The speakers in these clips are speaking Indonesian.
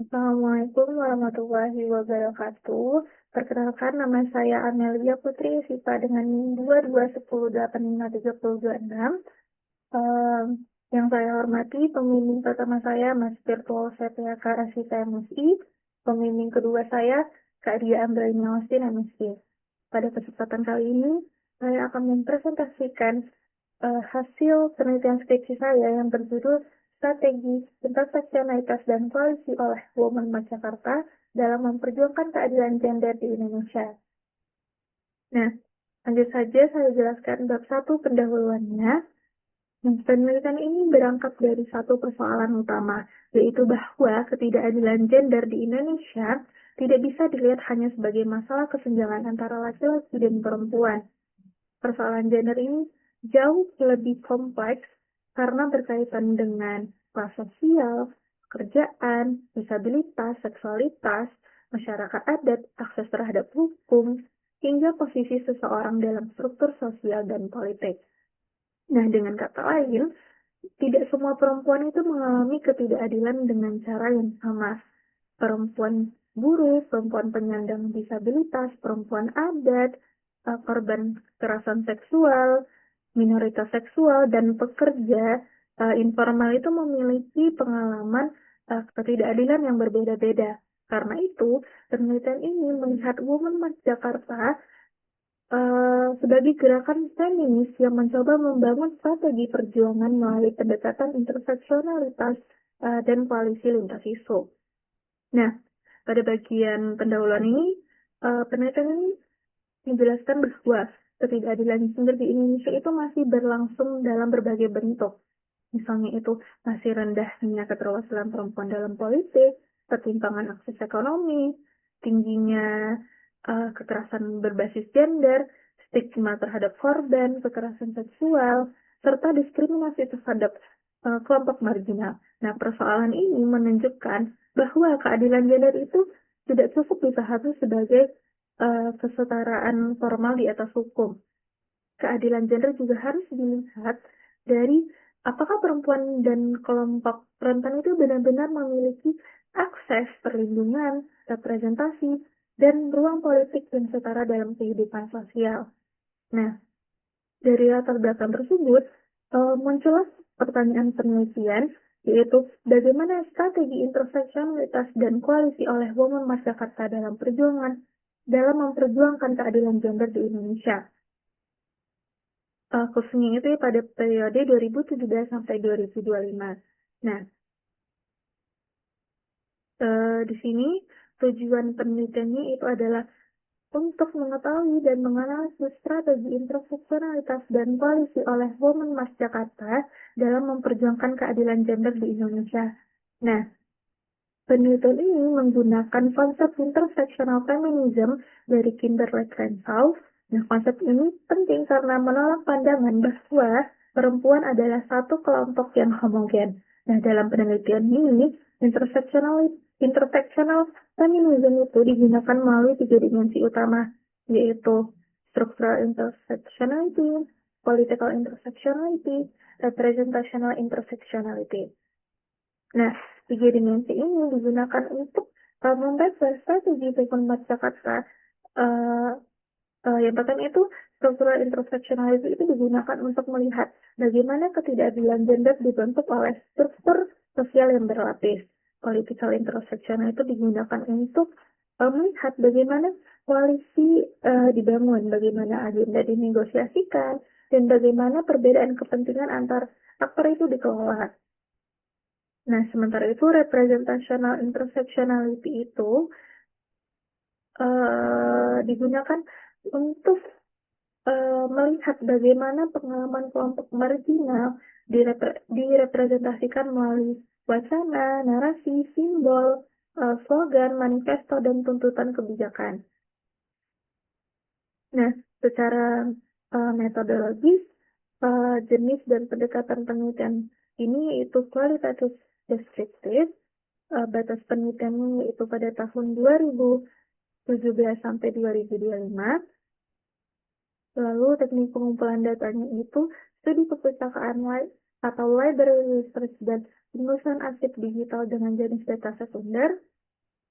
Assalamualaikum warahmatullahi wabarakatuh. Perkenalkan, nama saya Amelia Putri SIPA dengan NIM 22108536. Em, yang saya hormati, pembimbing pertama saya Mas Virtual CPAK Rasita MSI, pembimbing kedua saya Kak Dia Ambrani Austin MSI. Pada kesempatan kali ini, saya akan mempresentasikan hasil penelitian skripsi saya yang berjudul Strategi Interseksionalitas dan Koalisi oleh Women March Jakarta dalam memperjuangkan keadilan gender di Indonesia. Nah, lanjut saja saya jelaskan bab 1 pendahuluannya. Penelitian ini berangkat dari satu persoalan utama, yaitu bahwa ketidakadilan gender di Indonesia tidak bisa dilihat hanya sebagai masalah kesenjangan antara laki-laki dan perempuan. Persoalan gender ini jauh lebih kompleks karena berkaitan dengan kelas sosial, pekerjaan, disabilitas, seksualitas, masyarakat adat, akses terhadap hukum, hingga posisi seseorang dalam struktur sosial dan politik. Nah, dengan kata lain, tidak semua perempuan itu mengalami ketidakadilan dengan cara yang sama. Perempuan buruh, perempuan penyandang disabilitas, perempuan adat, korban kekerasan seksual, minoritas seksual, dan pekerja informal itu memiliki pengalaman ketidakadilan yang berbeda-beda. Karena itu, penelitian ini melihat Women March Jakarta sebagai gerakan feminis yang mencoba membangun strategi perjuangan melalui pendekatan interseksionalitas dan koalisi lintas isu. Nah, pada bagian pendahuluan ini, penelitian ini menjelaskan bahwa ketidakadilan gender di Indonesia itu masih berlangsung dalam berbagai bentuk. Misalnya itu masih rendahnya keterwakilan perempuan dalam politik, ketimpangan akses ekonomi, tingginya kekerasan berbasis gender, stigma terhadap korban, kekerasan seksual, serta diskriminasi terhadap kelompok marginal. Nah, persoalan ini menunjukkan bahwa keadilan gender itu tidak cukup dipahami sebagai kesetaraan formal di atas hukum. Keadilan gender juga harus dilihat dari apakah perempuan dan kelompok rentan itu benar-benar memiliki akses, perlindungan, representasi, dan ruang politik yang setara dalam kehidupan sosial. Nah, dari latar belakang tersebut, muncullah pertanyaan penelitian, yaitu bagaimana strategi interseksionalitas dan koalisi oleh Women March Jakarta dalam memperjuangkan keadilan gender di Indonesia. Khususnya itu pada periode 2017 sampai 2025. Nah, di sini tujuan penelitiannya itu adalah untuk mengetahui dan menganalisis strategi interseksionalitas dan koalisi oleh Women March Jakarta dalam memperjuangkan keadilan gender di Indonesia. Nah, penelitian ini menggunakan konsep intersectional feminism dari Kimberly Crenshaw. Nah, konsep ini penting karena menolak pandangan bahwa perempuan adalah satu kelompok yang homogen. Nah, dalam penelitian ini, intersectional feminism itu digunakan melalui 3 dimensi utama, yaitu structural intersectionality, political intersectionality, representational intersectionality. Nah, 3 dimensi ini digunakan untuk membaca strategi Women March Jakarta. Yang pertama itu, structural intersectionality itu digunakan untuk melihat bagaimana ketidakadilan gender dibentuk oleh struktur sosial yang berlapis. Political intersectional itu digunakan untuk melihat bagaimana koalisi dibangun, bagaimana agenda dinegosiasikan, dan bagaimana perbedaan kepentingan antar aktor itu dikelola. Nah, sementara itu representational intersectionality itu digunakan untuk melihat bagaimana pengalaman kelompok marginal direpresentasikan melalui wacana, narasi, simbol, slogan, manifesto, dan tuntutan kebijakan. Nah, secara metodologis, jenis dan pendekatan penelitian ini yaitu kualitatif deskriptif. Batas penelitiannya yaitu pada tahun 2017 sampai 2025. Lalu teknik pengumpulan datanya itu studi perpustakaan atau library research dan penulisan arsip digital dengan jenis data sekunder,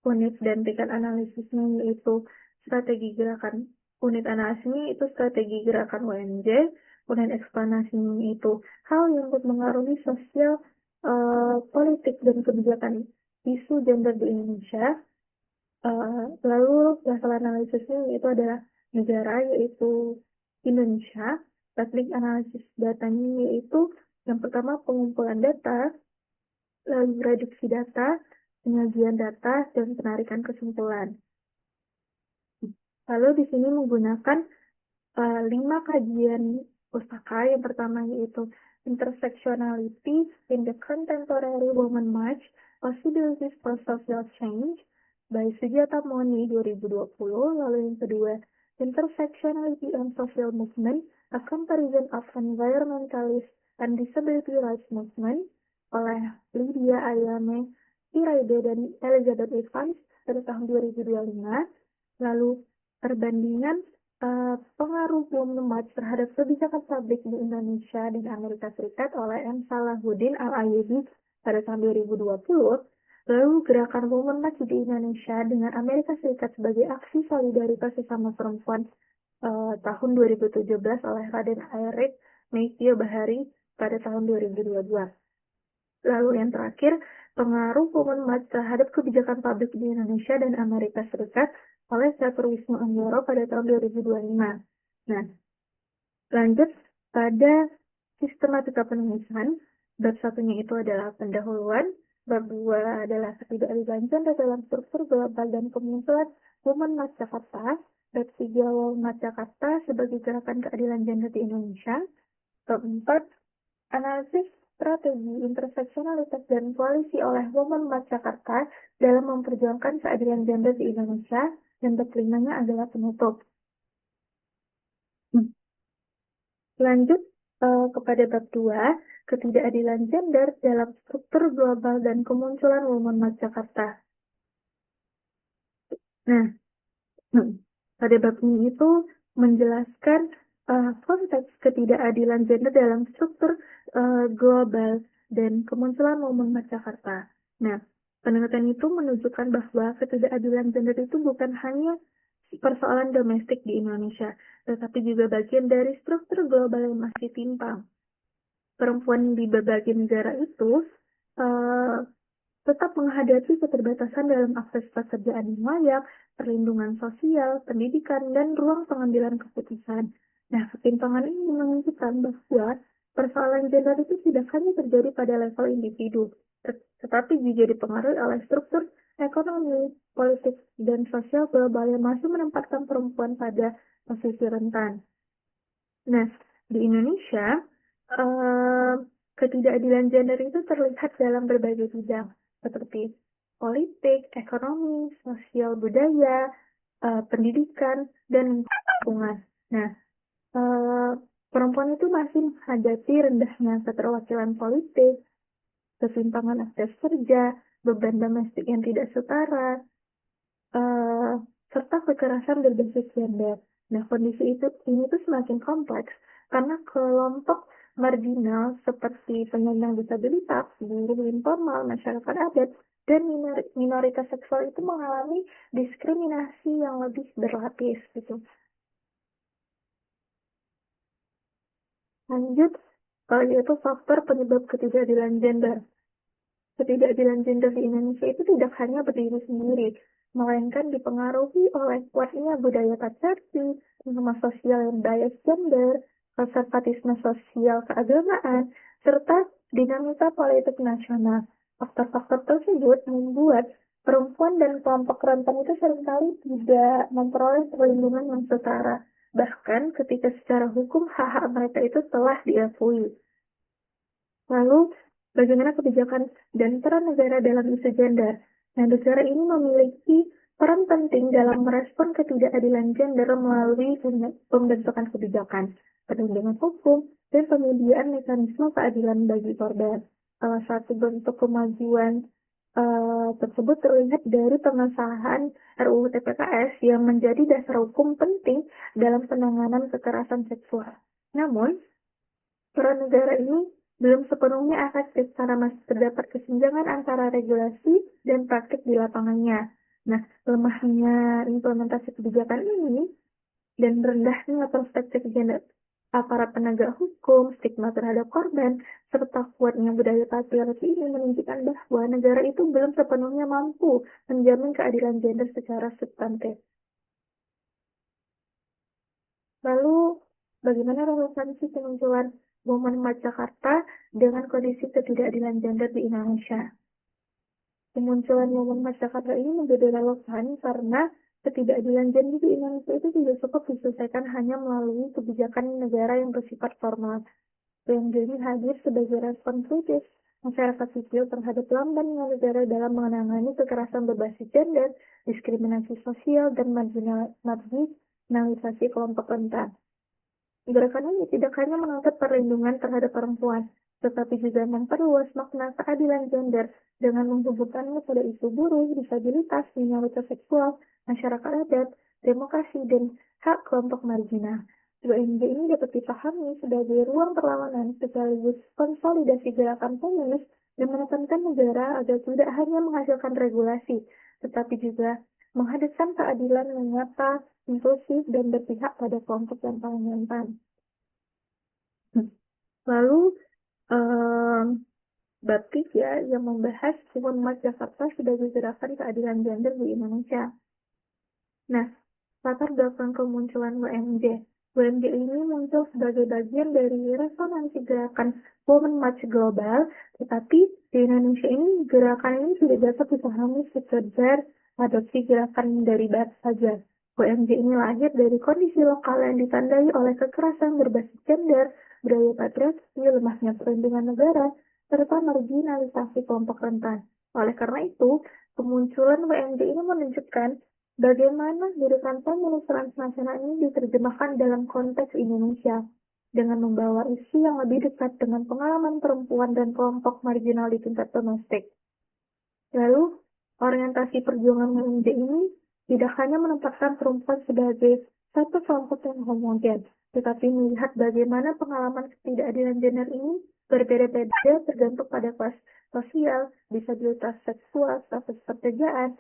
unit dan tingkat analisisnya yaitu strategi gerakan. Unit analisisnya itu strategi gerakan UMJ, unit eksplanasinya itu hal yang mempengaruhi sosial, politik dan kebijakan isu gender di Indonesia. Lalu level analisisnya itu adalah negara yaitu Indonesia. Teknik analisis datanya yaitu yang pertama pengumpulan data, lalu reduksi data, penyajian data, dan penarikan kesimpulan. Lalu di sini menggunakan 5 kajian pustaka. Yang pertama yaitu Intersectionality in the Contemporary Women March, Possibilities for Social Change by Sujata Moni 2020. Lalu yang kedua, Intersectionality and Social Movement, A Comparison of Environmentalist and Disability Rights Movement oleh Lydia Ayame Iraide dan Elizabeth Evans pada tahun 2025. Lalu perbandingan pengaruh Women March terhadap kebijakan publik di Indonesia dan Amerika Serikat oleh M. Salahuddin Al-Ayyubi pada tahun 2020, lalu gerakan Women March di Indonesia dengan Amerika Serikat sebagai aksi solidaritas sesama perempuan tahun 2017 oleh Raden Airik Meityo Bahari pada tahun 2022. Lalu yang terakhir, pengaruh Women March terhadap kebijakan publik di Indonesia dan Amerika Serikat oleh Catur Wisnu Anggoro pada tahun 2025. Nah, lanjut pada sistematika penulisan. Bab satunya itu adalah pendahuluan, bab 2 adalah ketidakadilan dalam struktur global dan kemunculan Women March Jakarta, bab 3 Women March Jakarta sebagai gerakan keadilan gender di Indonesia, bab 4 analisis strategi interseksionalitas dan koalisi oleh Women March Jakarta dalam memperjuangkan keadilan gender di Indonesia, dan bab 5-nya adalah penutup. Lanjut kepada bab 2, ketidakadilan gender dalam struktur global dan kemunculan Women March Jakarta. Nah, pada bab ini itu menjelaskan konteks ketidakadilan gender dalam struktur global dan kemunculan Women March Jakarta. Nah, penelitian itu menunjukkan bahwa ketidakadilan gender itu bukan hanya persoalan domestik di Indonesia, tetapi juga bagian dari struktur global yang masih timpang. Perempuan di berbagai negara itu tetap menghadapi keterbatasan dalam akses pekerjaan yang layak, perlindungan sosial, pendidikan, dan ruang pengambilan keputusan. Nah, ketimpangan ini menunjukkan bahwa persoalan gender itu tidak hanya terjadi pada level individu, tetapi juga dipengaruhi oleh struktur ekonomi, politik, dan sosial global yang masih menempatkan perempuan pada posisi rentan. Nah, di Indonesia, ketidakadilan gender itu terlihat dalam berbagai bidang, seperti politik, ekonomi, sosial budaya, pendidikan, dan lingkungan. Nah, perempuan itu masih menghadapi rendahnya keterwakilan politik, ketimpangan akses kerja, beban domestik yang tidak setara, serta kekerasan berbasis gender. Nah, kondisi ini tuh semakin kompleks karena kelompok marginal seperti penyandang disabilitas, buruh informal, masyarakat adat, dan minoritas seksual itu mengalami diskriminasi yang lebih berlapis gitu. Lanjut, yaitu faktor penyebab ketidakadilan gender. Ketidakadilan gender di Indonesia itu tidak hanya berdiri sendiri, melainkan dipengaruhi oleh kuatnya budaya patriarki, norma sosial yang bias gender, konservatisme sosial keagamaan, serta dinamika politik nasional. Faktor-faktor tersebut membuat perempuan dan kelompok rentan itu seringkali tidak memperoleh perlindungan yang setara, bahkan ketika secara hukum hak-hak mereka itu telah diakui. Lalu, bagaimana kebijakan dan peran negara dalam isu gender? Nah, negara ini memiliki peran penting dalam merespon ketidakadilan gender melalui pembentukan kebijakan, perlindungan hukum, dan penyediaan mekanisme keadilan bagi korban. Salah satu bentuk kemajuan tersebut terlihat dari pengesahan RUU TPKS yang menjadi dasar hukum penting dalam penanganan kekerasan seksual. Namun, peran negara ini belum sepenuhnya efektif karena masih terdapat kesenjangan antara regulasi dan praktik di lapangannya. Nah, lemahnya implementasi kebijakan ini dan rendahnya perspektif gender aparat penegak hukum, stigma terhadap korban, serta kuatnya budaya patriarki ini menunjukkan bahwa negara itu belum sepenuhnya mampu menjamin keadilan gender secara substantif. Lalu, bagaimana relevansi kemunculan Women March Jakarta dengan kondisi ketidakadilan gender di Indonesia? Kemunculan Women March Jakarta ini menjadi relevan karena ketidakadilan gender di Indonesia itu tidak cukup diselesaikan hanya melalui kebijakan negara yang bersifat formal. PMJ ini hadir sebagai respon kritis masyarakat sipil terhadap lambannya negara dalam menangani kekerasan berbasis gender, diskriminasi sosial, dan marginalisasi kelompok rentan. Gerakan ini tidak hanya menuntut perlindungan terhadap perempuan, tetapi juga memperluas makna keadilan gender dengan menghubungkannya pada isu buruh, disabilitas, minoritas seksual, masyarakat adat, demokrasi, dan hak kelompok marginal. WMG ini dapat dipahami sebagai ruang perlawanan sekaligus konsolidasi gerakan feminis dan menekankan negara agar tidak hanya menghasilkan regulasi, tetapi juga menghadirkan keadilan yang nyata, inklusif, dan berpihak pada kelompok yang paling rentan. Lalu, bab 3 yang membahas Women March Jakarta sebagai gerakan keadilan gender di Indonesia. Nah, latar belakang kemunculan WMJ. WMJ ini muncul sebagai bagian dari resonansi gerakan Women March Global, tetapi di Indonesia ini gerakan ini tidak dapat dipahami sekedar adopsi gerakan dari barat saja. WMJ ini lahir dari kondisi lokal yang ditandai oleh kekerasan berbasis gender, budaya patriarki, lemahnya perlindungan negara, serta marginalisasi kelompok rentan. Oleh karena itu, kemunculan WMJ ini menunjukkan bagaimana gerakan feminis transnasional ini diterjemahkan dalam konteks Indonesia dengan membawa isu yang lebih dekat dengan pengalaman perempuan dan kelompok marginal di tingkat domestik. Lalu, orientasi perjuangan WMJ ini tidak hanya menempatkan perempuan sebagai satu kelompok yang homogen, tetapi melihat bagaimana pengalaman ketidakadilan gender ini berbeda-beda tergantung pada kelas sosial, disabilitas seksual, status pekerjaan,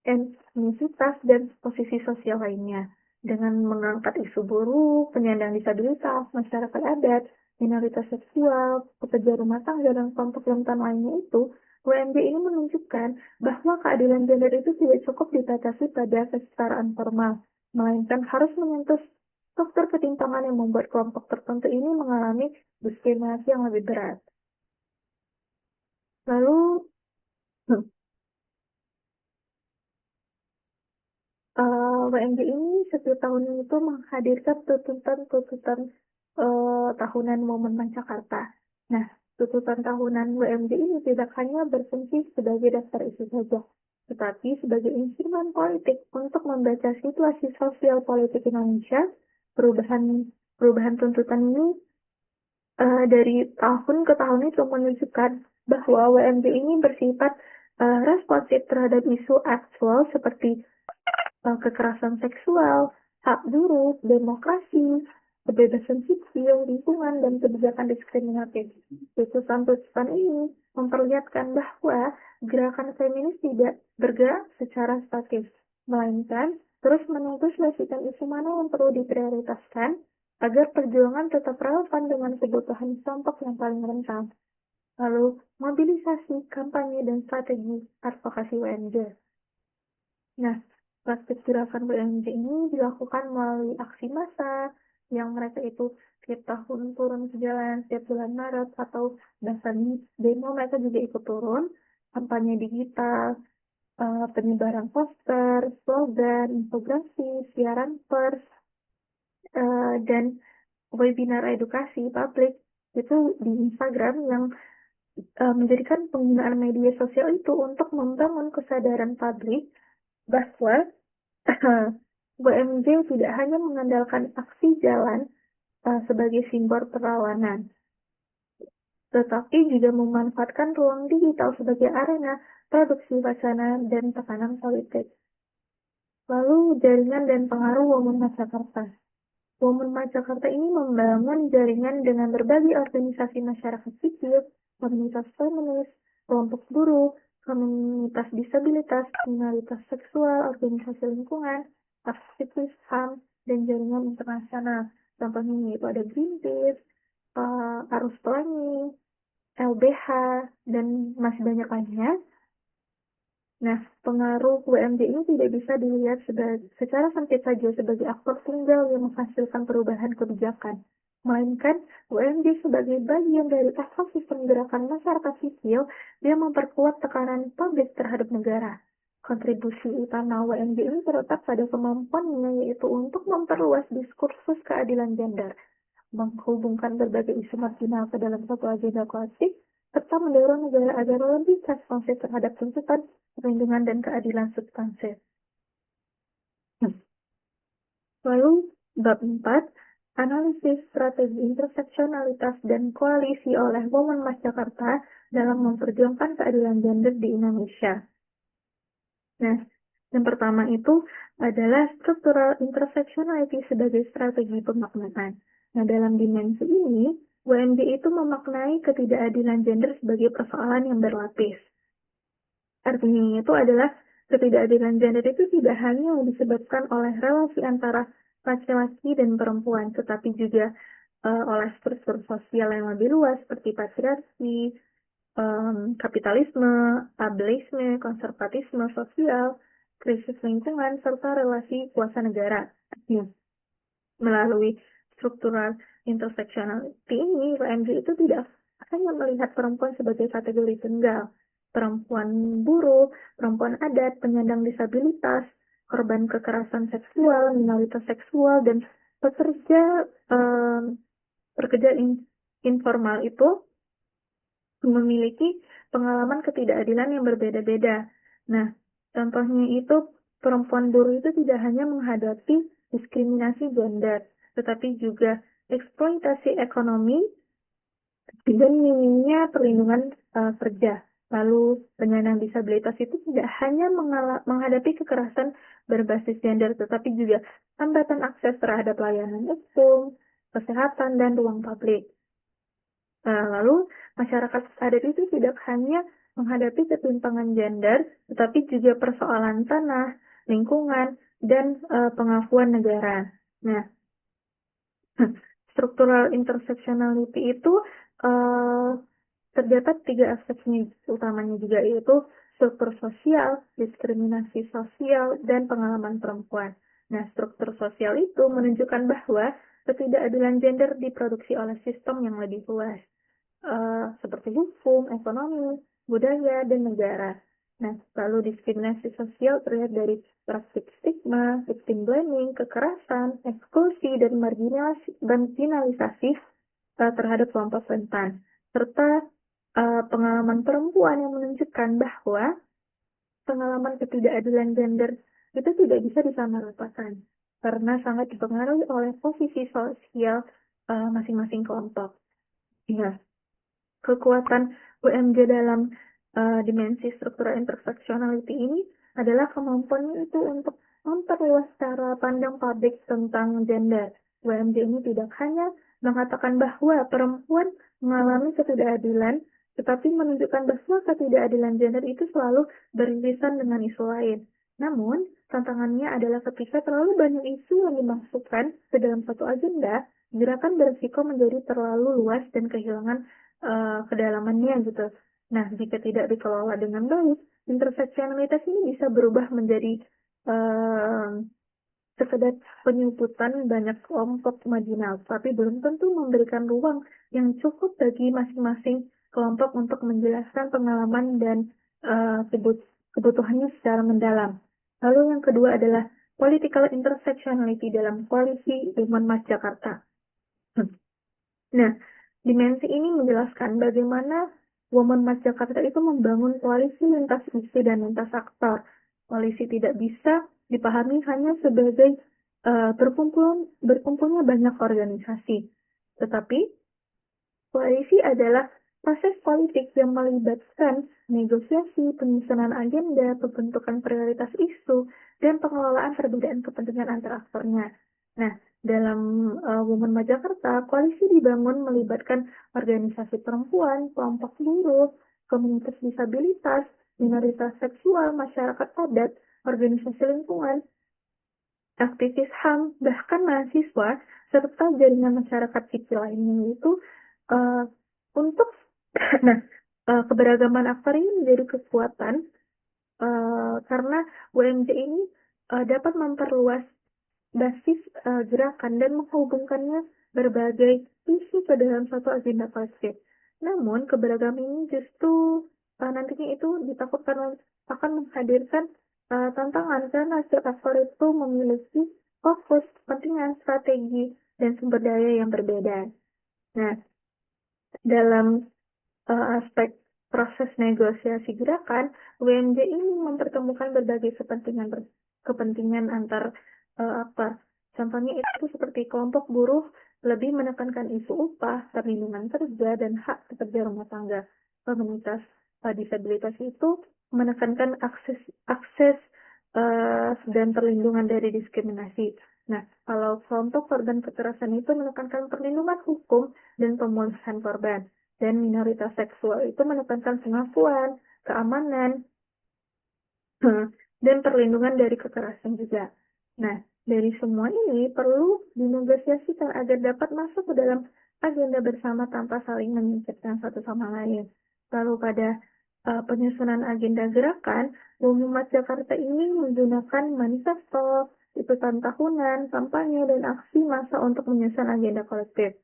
etnisitas, dan posisi sosial lainnya. Dengan mengangkat isu buruh, penyandang disabilitas, masyarakat adat, minoritas seksual, pekerja rumah tangga, dan kelompok rentan lainnya itu, WMJ ini menunjukkan bahwa keadilan gender itu tidak cukup dibatasi pada kesetaraan formal, melainkan harus menyentuh struktur ketimpangan yang membuat kelompok tertentu ini mengalami diskriminasi yang lebih berat. Lalu, WMJ ini setiap tahunnya itu menghadirkan tuntutan tahunan Momen Jakarta. Nah, tuntutan tahunan WMJ ini tidak hanya berfungsi sebagai daftar isu saja, tetapi sebagai instrumen politik untuk membaca situasi sosial politik Indonesia. Perubahan tuntutan ini dari tahun ke tahun itu menunjukkan bahwa WMJ ini bersifat responsif terhadap isu aktual seperti kekerasan seksual, hak buruh, demokrasi, kebebasan sipil, lingkungan, dan kebijakan diskriminatif. Putusan-putusan ini memperlihatkan bahwa gerakan feminis tidak bergerak secara statis, melainkan terus menegosiasikan isu mana yang perlu diprioritaskan agar perjuangan tetap relevan dengan kebutuhan kelompok yang paling rentan. Lalu, mobilisasi, kampanye, dan strategi advokasi WMJ. Nah, praktik gerakan WMJ ini dilakukan melalui aksi massa yang mereka itu setiap tahun turun ke jalan setiap bulan Maret, atau bahkan demo mereka juga ikut turun, kampanye digital, penyebaran poster, slogan, infografi, siaran pers, dan webinar edukasi publik itu di Instagram yang menjadikan penggunaan media sosial itu untuk membangun kesadaran publik bahwa WMJ tidak hanya mengandalkan aksi jalan sebagai simbol perlawanan, tetapi juga memanfaatkan ruang digital sebagai arena produksi wacana dan tekanan politik. Lalu, jaringan dan pengaruh Women March Jakarta. Women March Jakarta ini membangun jaringan dengan berbagai organisasi masyarakat sipil, komunitas feminis, kelompok buruh, komunitas disabilitas, minoritas seksual, organisasi lingkungan, aktivis HAM, dan jaringan internasional. Contohnya yaitu ada Greenpeace, Arus Pelangi, LBH, dan masih banyak lainnya. Nah, pengaruh UMD ini tidak bisa dilihat secara sempit saja sebagai aktor tunggal yang menghasilkan perubahan kebijakan, melainkan UMD sebagai bagian dari ekosistem gerakan masyarakat sipil yang memperkuat tekanan publik terhadap negara. Kontribusi utama UMD ini terletak pada kemampuannya yaitu untuk memperluas diskursus keadilan gender, menghubungkan berbagai isu marginal ke dalam satu agenda kolektif, serta mendorong negara agar lebih responsif terhadap tuntutan perlindungan dan keadilan substansi. Lalu, bab 4, analisis strategi interseksionalitas dan koalisi oleh Women Mas Jakarta dalam memperjuangkan keadilan gender di Indonesia. Nah, yang pertama itu adalah struktural interseksionality sebagai strategi pemaknaan. Nah, dalam dimensi ini, WMD itu memaknai ketidakadilan gender sebagai persoalan yang berlapis. Artinya itu adalah ketidakadilan gender itu tidak hanya disebabkan oleh relasi antara laki-laki dan perempuan, tetapi juga oleh struktur sosial yang lebih luas seperti patriarki, kapitalisme, ableisme, konservatisme sosial, krisis lingkungan, serta relasi kuasa negara. Melalui struktural interseksionality ini, WMG itu tidak hanya melihat perempuan sebagai kategori tunggal, perempuan buruh, perempuan adat, penyandang disabilitas, korban kekerasan seksual, minoritas seksual, dan pekerja informal itu memiliki pengalaman ketidakadilan yang berbeda-beda. Nah, contohnya itu perempuan buruh itu tidak hanya menghadapi diskriminasi gender, tetapi juga eksploitasi ekonomi dan minimnya perlindungan kerja. Lalu penyandang disabilitas itu tidak hanya menghadapi kekerasan berbasis gender, tetapi juga hambatan akses terhadap layanan hukum, kesehatan, dan ruang publik. Lalu masyarakat adat itu tidak hanya menghadapi ketimpangan gender, tetapi juga persoalan tanah, lingkungan, dan pengakuan negara. Nah, struktural intersectionality itu terdapat 3 aspeknya utamanya juga, yaitu struktur sosial, diskriminasi sosial, dan pengalaman perempuan. Nah, struktur sosial itu menunjukkan bahwa ketidakadilan gender diproduksi oleh sistem yang lebih luas, seperti hukum, ekonomi, budaya, dan negara. Nah, lalu diskriminasi sosial terlihat dari praktik stigma, victim blaming, kekerasan, eksklusi, dan marginalisasi terhadap kelompok rentan, serta pengalaman perempuan yang menunjukkan bahwa pengalaman ketidakadilan gender itu tidak bisa disamaratakan karena sangat dipengaruhi oleh posisi sosial masing-masing kelompok. Ya, kekuatan UMG dalam dimensi struktural interseksionality ini adalah kemampuannya itu untuk memperluas cara pandang publik tentang gender. UMG ini tidak hanya mengatakan bahwa perempuan mengalami ketidakadilan, tetapi menunjukkan bahwa ketidakadilan gender itu selalu beririsan dengan isu lain. Namun, tantangannya adalah ketika terlalu banyak isu yang dimasukkan ke dalam satu agenda, gerakan berisiko menjadi terlalu luas dan kehilangan kedalamannya gitu. Nah, jika tidak dikelola dengan baik, interseksionalitas ini bisa berubah menjadi sekedar penyusutan banyak kelompok marginal, tapi belum tentu memberikan ruang yang cukup bagi masing-masing kelompok untuk menjelaskan pengalaman dan kebutuhannya secara mendalam. Lalu yang kedua adalah political intersectionality dalam koalisi Women Mas Jakarta. Nah, dimensi ini menjelaskan bagaimana Women Mas Jakarta itu membangun koalisi lintas isu dan lintas aktor. Koalisi tidak bisa dipahami hanya sebagai berkumpulnya banyak organisasi. Tetapi, koalisi adalah proses politik yang melibatkan negosiasi, penyusunan agenda, pembentukan prioritas isu, dan pengelolaan perbedaan kepentingan antar aktornya. Nah, dalam Women Mas Jakarta, koalisi dibangun melibatkan organisasi perempuan, kelompok buruh, komunitas disabilitas, minoritas seksual, masyarakat adat, organisasi lingkungan, aktivis HAM, bahkan mahasiswa, serta jaringan masyarakat sipil lainnya itu untuk nah keberagaman aktor ini menjadi kekuatan karena WMJ ini dapat memperluas basis gerakan dan menghubungkannya berbagai isu ke dalam satu agenda kolektif. Namun keberagaman ini justru nantinya itu ditakutkan akan menghadirkan tantangan karena setiap aktor itu memiliki fokus, kepentingan, strategi, dan sumber daya yang berbeda. Nah, dalam aspek proses negosiasi gerakan, WMJ ini mempertemukan berbagai kepentingan antar aktor. Contohnya itu seperti kelompok buruh lebih menekankan isu upah, perlindungan kerja, dan hak pekerja rumah tangga. Komunitas disabilitas itu menekankan akses dan perlindungan dari diskriminasi. Nah, kalau kelompok korban kekerasan itu menekankan perlindungan hukum dan pemulihan korban. Dan minoritas seksual itu menekankan pengakuan, keamanan, dan perlindungan dari kekerasan juga. Nah, dari semua ini perlu dinegosiasikan agar dapat masuk ke dalam agenda bersama tanpa saling menyingkirkan satu sama lain. Lalu pada penyusunan agenda gerakan, Muhammad Jakarta ini menggunakan manifesto, liputan tahunan, kampanye, dan aksi massa untuk menyusun agenda kolektif.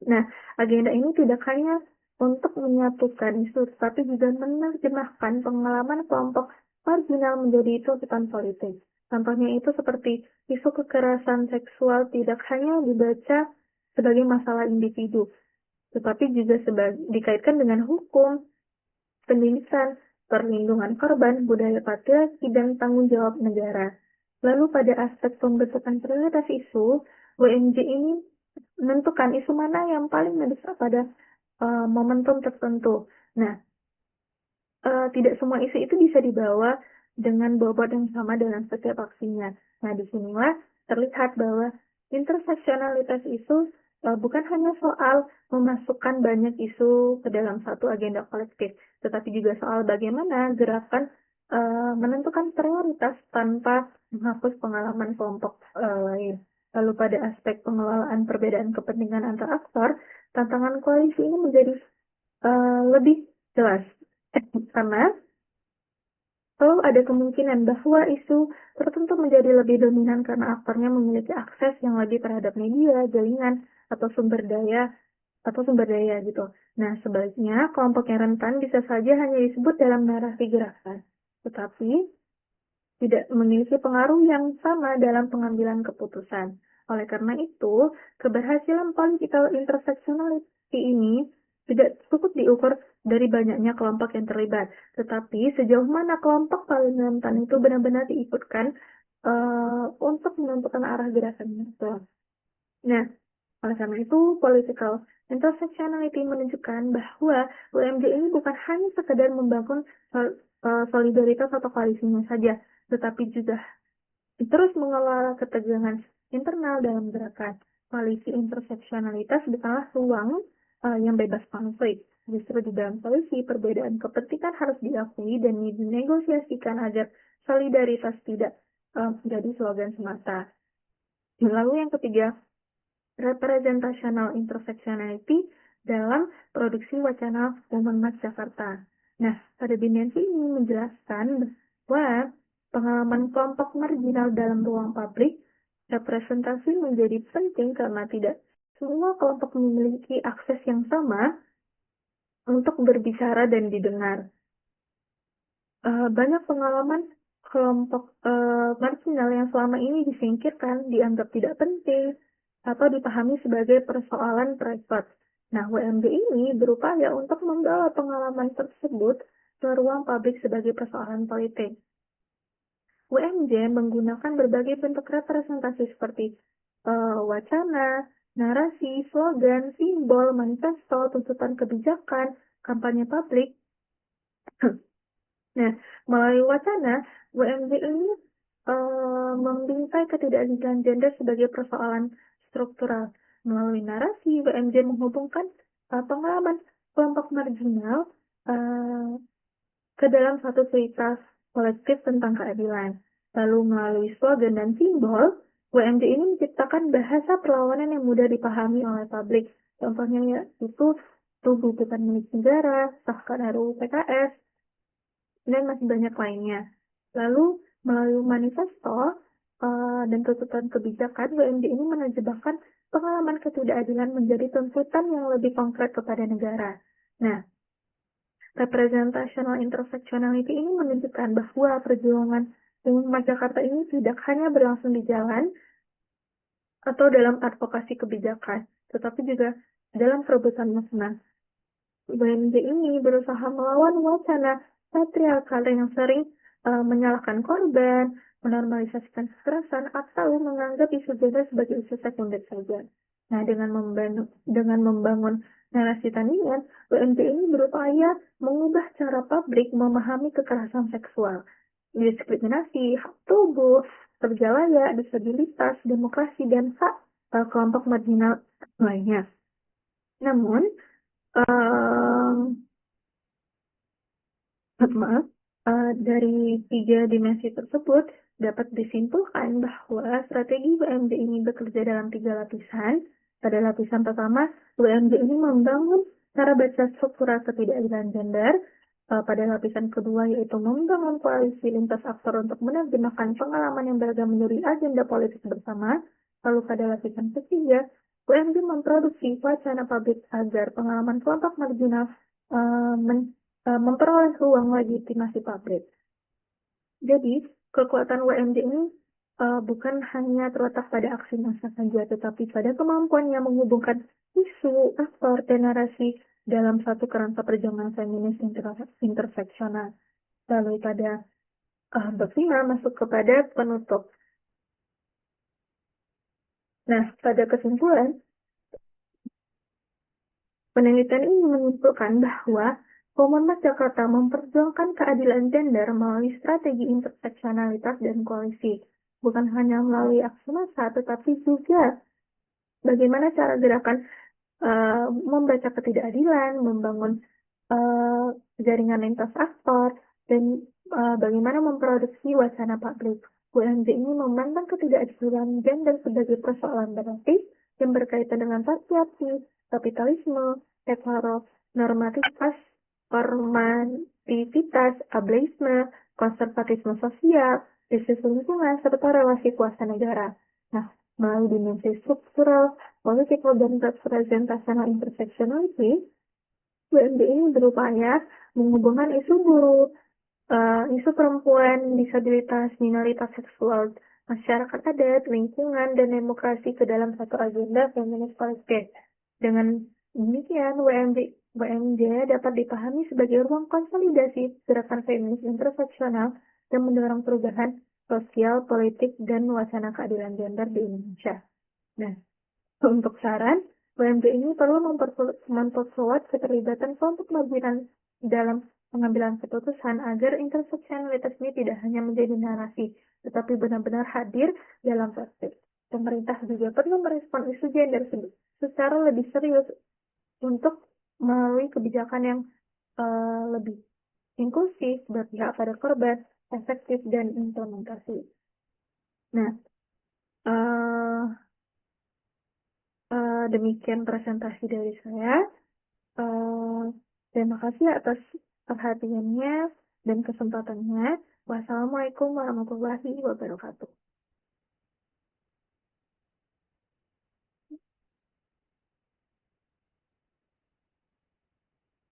Nah, agenda ini tidak hanya untuk menyatukan isu, tapi juga menerjemahkan pengalaman kelompok marginal menjadi tuntutan politik. Contohnya itu seperti isu kekerasan seksual tidak hanya dibaca sebagai masalah individu, tetapi juga dikaitkan dengan hukum, pendidikan, perlindungan korban, budaya patriarki, dan tanggung jawab negara. Lalu pada aspek pembentukan prioritas isu, WMJ ini menentukan isu mana yang paling mendesak pada momentum tertentu. Nah, tidak semua isu itu bisa dibawa dengan bobot yang sama dalam setiap aksinya. Nah, disinilah terlihat bahwa interseksionalitas isu bukan hanya soal memasukkan banyak isu ke dalam satu agenda kolektif, tetapi juga soal bagaimana gerakan menentukan prioritas tanpa menghapus pengalaman kelompok lain. Lalu pada aspek pengelolaan perbedaan kepentingan antar aktor, tantangan koalisi ini menjadi lebih jelas. Karena kalau ada kemungkinan bahwa isu tertentu menjadi lebih dominan karena aktornya memiliki akses yang lebih terhadap media, jaringan, atau sumber daya gitu. Nah, sebaliknya kelompok yang rentan bisa saja hanya disebut dalam narasi gerakan, tetapi tidak memiliki pengaruh yang sama dalam pengambilan keputusan. Oleh karena itu, keberhasilan political intersectionality ini tidak cukup diukur dari banyaknya kelompok yang terlibat, tetapi sejauh mana kelompok paling rentan itu benar-benar diikutkan untuk menentukan arah gerakannya. Nah, oleh karena itu, political intersectionality menunjukkan bahwa UMJ ini bukan hanya sekedar membangun solidaritas atau koalisinya saja, tetapi juga terus mengelola ketegangan internal dalam gerakan. Koalisi interseksionalitas bukanlah ruang yang bebas konflik. Justru di dalam koalisi, perbedaan kepentingan harus diakui dan dinegosiasikan agar solidaritas tidak menjadi slogan semata. Lalu yang ketiga, representational intersectionality dalam produksi wacana Muhammad Jakarta. Nah, pada dimensi ini menjelaskan bahwa pengalaman kelompok marginal dalam ruang publik representasi menjadi penting karena tidak semua kelompok memiliki akses yang sama untuk berbicara dan didengar. Banyak pengalaman kelompok marginal yang selama ini disingkirkan, dianggap tidak penting, atau dipahami sebagai persoalan privat. Nah, WMB ini berupaya untuk membawa pengalaman tersebut ke ruang publik sebagai persoalan politik. WMJ menggunakan berbagai bentuk representasi seperti wacana, narasi, slogan, simbol, manifesto, tuntutan kebijakan, kampanye publik. Nah, melalui wacana, WMJ ini membingkai ketidakadilan gender sebagai persoalan struktural. Melalui narasi, WMJ menghubungkan pengalaman kelompok marginal ke dalam satu cerita kolektif tentang keadilan. Lalu melalui slogan dan simbol, WMD ini menciptakan bahasa perlawanan yang mudah dipahami oleh publik. Contohnya yaitu tubuh bukan milik negara, sahkan RUU PKS, dan masih banyak lainnya. Lalu melalui manifesto dan tuntutan kebijakan, WMD ini menerjemahkan pengalaman ketidakadilan menjadi tuntutan yang lebih konkret kepada negara. Nah, representational intersectionality ini menunjukkan bahwa perjuangan umat Jakarta ini tidak hanya berlangsung di jalan atau dalam advokasi kebijakan, tetapi juga dalam perebutan makna. WMD ini berusaha melawan wacana patriarkal yang sering menyalahkan korban, menormalisasikan kekerasan, atau menganggap isu gender sebagai isu sekunder saja. Nah, dengan membangun narasi tandingan, WMD ini berupaya mengubah cara publik memahami kekerasan seksual, diskriminasi, hak tubuh, kerja layak, disabilitas, demokrasi, dan hak kelompok marginal lainnya. Namun, maaf, dari tiga dimensi tersebut dapat disimpulkan bahwa strategi WMD ini bekerja dalam tiga lapisan. Pada lapisan pertama, WMD ini membangun cara baca struktural ketidakadilan gender. Pada lapisan kedua yaitu membangun koalisi lintas aktor untuk menerjemahkan pengalaman yang beragam menjadi agenda politik bersama. Lalu pada lapisan ketiga, WMD memproduksi wacana publik agar pengalaman kelompok marginal memperoleh ruang legitimasi publik. Jadi, kekuatan WMD ini bukan hanya terletak pada aksi massa saja, tetapi pada kemampuannya menghubungkan isu, aktor, dan narasi dalam satu kerangka perjuangan feminis interseksional. Lalu pada bab 5 masuk kepada penutup. Nah, pada kesimpulan, penelitian ini menyimpulkan bahwa Komunitas Jakarta memperjuangkan keadilan gender melalui strategi interseksionalitas dan koalisi, bukan hanya melalui aksi massa, tetapi juga bagaimana cara gerakan membaca ketidakadilan, membangun jaringan lintas aktor, dan bagaimana memproduksi wacana publik. WMD ini memandang ketidakadilan gender sebagai persoalan berarti yang berkaitan dengan patriarki, kapitalisme, heteronormativitas, normativitas, ableisme, konservatisme sosial, isu lingkungan, serta relasi kuasa negara. Nah, melalui dimensi struktural, political, dan representational intersectionality, WMD ini berupaya menghubungkan isu buruh, isu perempuan, disabilitas, minoritas seksual, masyarakat adat, lingkungan, dan demokrasi ke dalam satu agenda feminis kolektif. Dengan demikian, WMD dapat dipahami sebagai ruang konsolidasi gerakan feminis interseksional dan mendorong perubahan sosial, politik, dan wacana keadilan gender di Indonesia. Nah, untuk saran, WMD ini perlu memperkuat keterlibatan kelompok marginal dalam pengambilan keputusan agar interseksionalitas ini tidak hanya menjadi narasi, tetapi benar-benar hadir dalam praktik. Pemerintah juga perlu merespon isu gender secara lebih serius untuk melalui kebijakan yang lebih inklusif, berpihak pada korban, efektif, dan implementasi. Nah, demikian presentasi dari saya. Terima kasih atas perhatiannya dan kesempatannya. Wassalamualaikum warahmatullahi wabarakatuh.